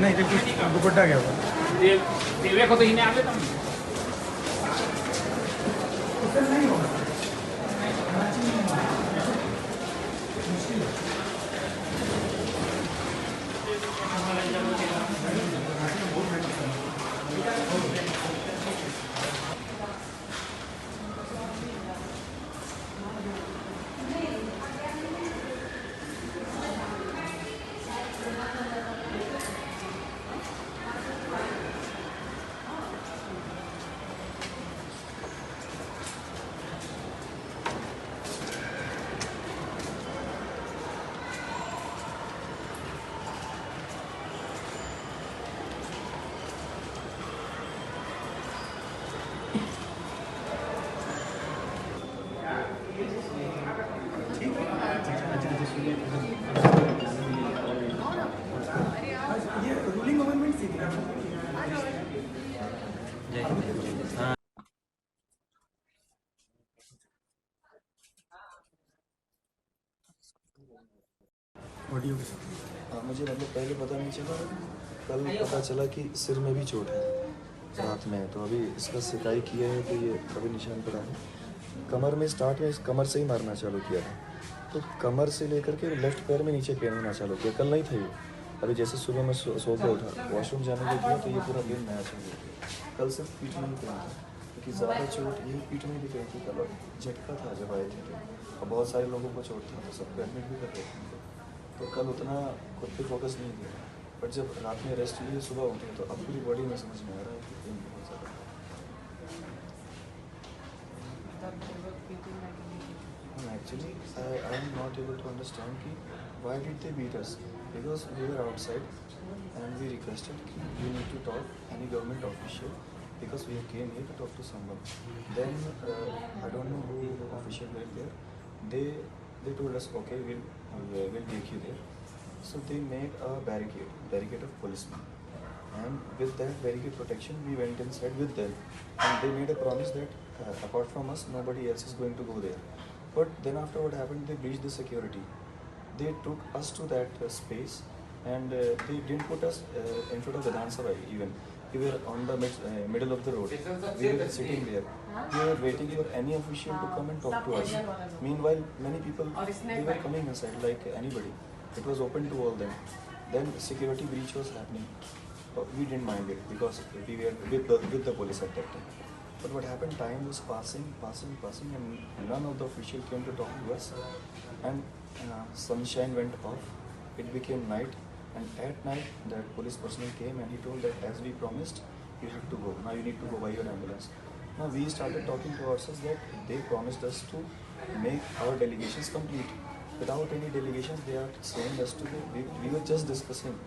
नहीं देखो दुपट्टा क्या हुआ देवे को तो ही नहीं आवे तुम नहीं होगा ये रूलिंग गवर्नमेंट थी ऑडियो के साथ। मुझे मतलब पहले पता नहीं चला, कल पता चला कि सिर में भी चोट है रात में। तो अभी इसका सिकाई किया है तो ये कभी निशान पड़ा है। कमर में स्टार्ट में इस कमर से ही मारना चालू किया था, तो कमर से लेकर के लेफ्ट पैर में नीचे पेन होना चालू किया। कल नहीं था ये, अभी जैसे सुबह में सो के उठा वॉशरूम जाने के लिए तो ये पूरा पेन नया चालू किया। कल सिर्फ पीठ में ही पेन था, क्योंकि ज़्यादा चोट यही पीठ में दिख रही थी। कल झटका था जब आए थे, और बहुत सारे लोगों को चोट था तो सबको एडमिट भी कर रहे थे। तो कल उतना खुद पे फोकस नहीं किया, बट जब रात में रेस्ट लिए सुबह उठे तो अब पूरी बॉडी में समझ में आ रहा है कि पेन बहुत ज़्यादा है। Actually, I am not able to understand कि why did they beat us? Because we were outside and we requested कि we need to talk any government official because we came here to talk to someone. Then I don't know who official were there. They told us okay, we'll take you there. So they made a barricade of policemen. And with that barricade protection, we went inside with them. And they made a promise that apart from us, nobody else is going to go there. But then after what happened, they breached the security. They took us to that space, and they didn't put us in front of Vidhan Sabha even. We were on the middle of the road. We were sitting there. We were waiting for any official to come and talk to us. Meanwhile, many people, they were coming inside like anybody. It was open to all them. Then security breach was happening. But we didn't mind it because we were with the police at that time. But what happened, time was passing, and none of the officials came to talk to us. And sunshine went off. It became night, and at night, that police personnel came and he told that as we promised, you have to go. Now you need to go by your ambulance. Now we started talking to ourselves that they promised us to make our delegations complete. Without any delegations, they are saying us to go. We were just discussing,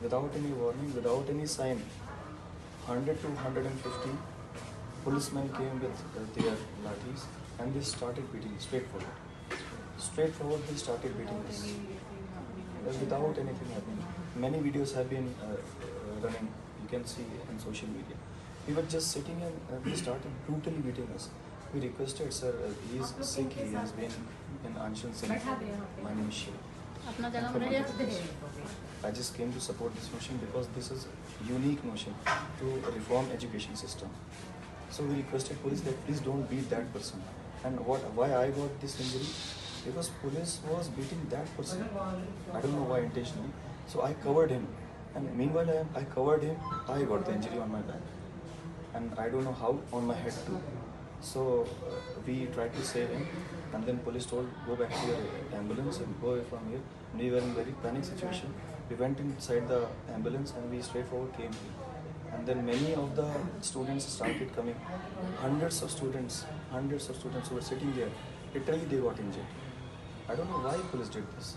without any warning, without any sign. 100 to 150 policemen came with their lathis and they started beating straightforward. Straightforward, they started beating us without anything happening. Many videos have been running, you can see on social media. We were just sitting and they started brutally beating us. We requested, sir, he is sick, he has been in Anshan Singh. My name is Shiv. I just came to support this motion because this is a unique motion to reform education system. So we requested police that please don't beat that person. And why I got this injury? Because police was beating that person. I don't know why intentionally. So I covered him. And meanwhile I covered him, I got the injury on my back. And I don't know how, on my head too. So we tried to save him. And then police told, go back to your ambulance and go away from here. And we were in a very panic situation. We went inside the ambulance and we straightforward came here. And then many of the students started coming. Hundreds of students who were sitting there, literally they got injured. I don't know why police did this.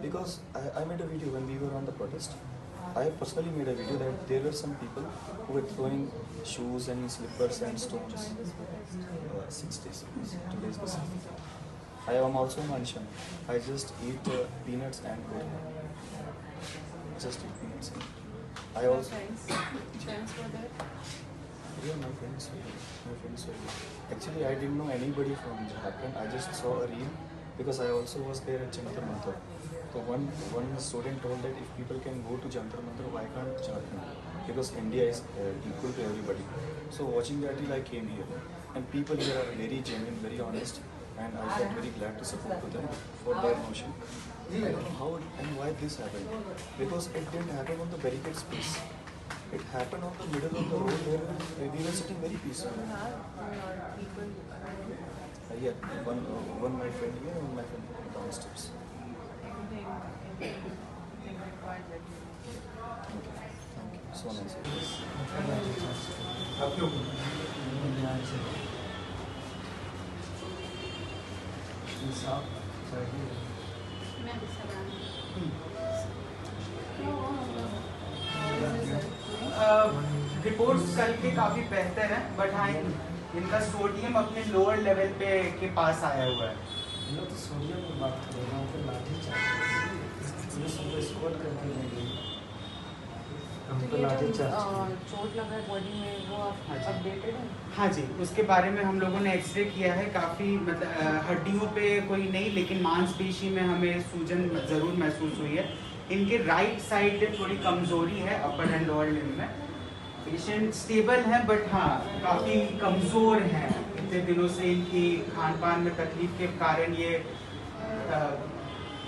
Because I made a video when we were on the protest. I personally made a video that there were some people who were throwing shoes and slippers and stones. 6 days, 2 days specifically. I am also Manshan. I just eat peanuts and coconut. Just eat peanuts. I also. Friends were there? Yeah, my friends were there. Actually, I didn't know anybody from Jharkhand. I just saw a reel because I also was there at Jantar Mantar. So one student told that if people can go to Jantar Mantar, why can't Jharkhand? Because India is equal to everybody. So watching that, I came here, and people here are very genuine, very honest, and I felt very glad to support to them for their motion. I don't know how and why this happened, because it didn't happen on the barricade space. It happened on the middle of the road where we were sitting very peacefully. Yeah, one my friend here and my friend downstairs. Thank you. So nice. आपके ऊपर reports कल के काफ़ी बेहतर हैं, but हाँ इनका sodium अपने लोअर लेवल पे के पास आया हुआ है। तो सोडियम में बात कर रहे हैं, लाठी चाहिए पुलिस उनको स्कॉट करके ले गई। हमको लाठी चाहिए। चोट लगा है बॉडी में, वो अपडेटेड है? हाँ जी, उसके बारे में हम लोगों ने एक्सरे किया है। काफ़ी मतलब हड्डियों पे कोई नहीं, लेकिन मांसपेशी में हमें सूजन ज़रूर महसूस हुई है। इनके राइट साइड थोड़ी कमज़ोरी है अपर एंड लोअर लिम्ब में। पेशेंट स्टेबल है, बट हाँ काफ़ी कमज़ोर हैं। इतने दिनों से इनकी खान पान में तकलीफ के कारण ये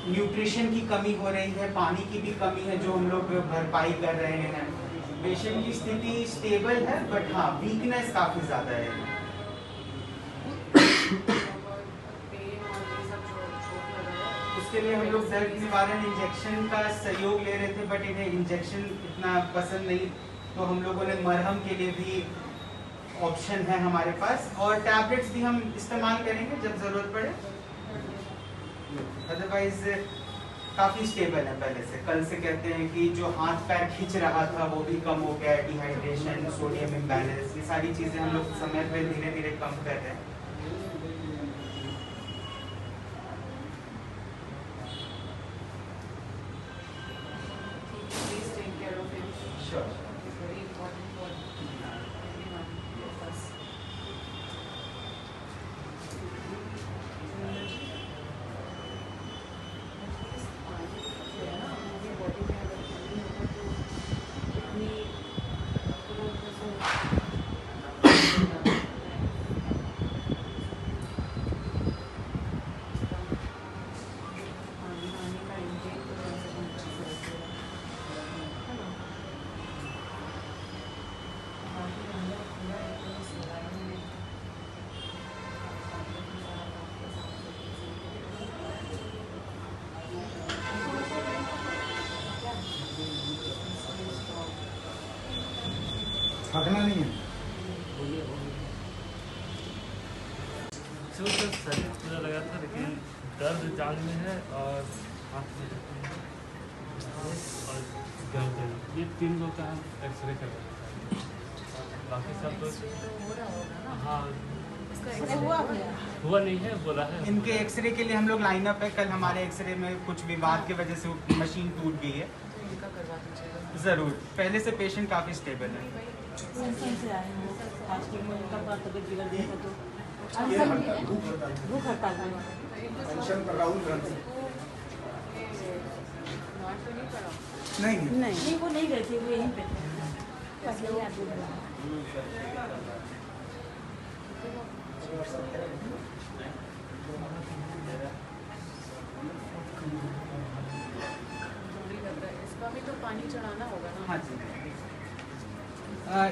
न्यूट्रिशन की कमी हो रही है, पानी की भी कमी है जो हम लोग भरपाई कर रहे हैं। पेशेंट की स्थिति स्टेबल है, बट हाँ वीकनेस काफ़ी ज़्यादा है। उसके लिए हम लोग दर्द निवारण इंजेक्शन का सहयोग ले रहे थे, बट इन्हें इंजेक्शन इतना पसंद नहीं, तो हम लोगों ने मरहम के लिए भी ऑप्शन है हमारे पास, और टैबलेट्स भी हम इस्तेमाल करेंगे जब ज़रूरत पड़े। अदरवाइज काफ़ी स्टेबल है पहले से। कल से कहते हैं कि जो हाथ पैर खींच रहा था वो भी कम हो गया है, डिहाइड्रेशन, सोडियम इम्बैलेंस, ये सारी चीज़ें हम लोग समय पे धीरे धीरे कम कर रहे हैं। Please take care of him. Sure. It's very important for everyone of us. थकना नहीं है। शरीर पूरा लगा था, लेकिन दर्द जान में है और हाथ में और गर्दन, ये 3 लोग का हम एक्सरे कर रहे हैं। बाकी सब तो हो रहा होगा ना? हाँ इसका एक्सरे हुआ हुआ नहीं है, बोला है। इनके एक्सरे के लिए हम लोग लाइनअप है। कल हमारे एक्सरे में कुछ विवाद की वजह से मशीन टूट गई है। तो इनका करवा दीजिएगा। ज़रूर, पहले से पेशेंट काफ़ी स्टेबल है। से आए हैं फास्टिंग में, उनका बात तबियत बिगड़ गया था तो भूख हड़ताल में। पेंशन पर राहुल गांधी नॉट तो नहीं पड़ा? नहीं नहीं वो नहीं गए थे, वो यहीं पे थे। पहले ही आदमी गए। जरूरी लग रहा है। इसका भी तो पानी चढ़ाना होगा ना? हाँ जी।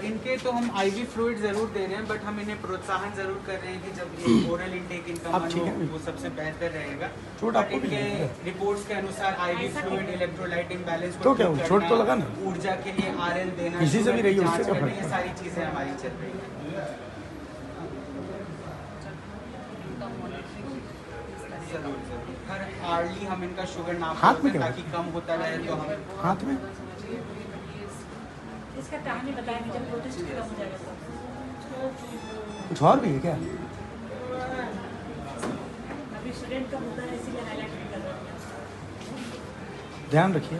इनके तो हम आईवी फ्लूइड ज़रूर दे रहे हैं, बट हम इन्हें प्रोत्साहन ज़रूर कर रहे हैं कि जब ओरल इंटेक इनका मन हो वो सबसे बेहतर रहेगा। बट इनके रिपोर्ट्स के अनुसार आईवी फ्लूइड, इलेक्ट्रोलाइट इम्बैलेंस को ठीक करना, ऊर्जा के लिए आरएल देना, किसी से भी रही है, उससे क्या फर्क ये सारी चीज़ें हमारी चल रही हैं। इनका मॉनिटरिंग ज़रूर हर आर्ली हम इनका शुगर नाप हाथ में करते हैं क्या ताकि कम होता रहे। तो हम हाथ में इसका कहानी बताएंगे जब प्रोटेस्ट खत्म हो जाएगा तो। कुछ और भी है क्या? अभी स्टूडेंट का मुद्दा है, इसीलिए हाईलाइट नहीं कर रहे हैं। ध्यान रखिए।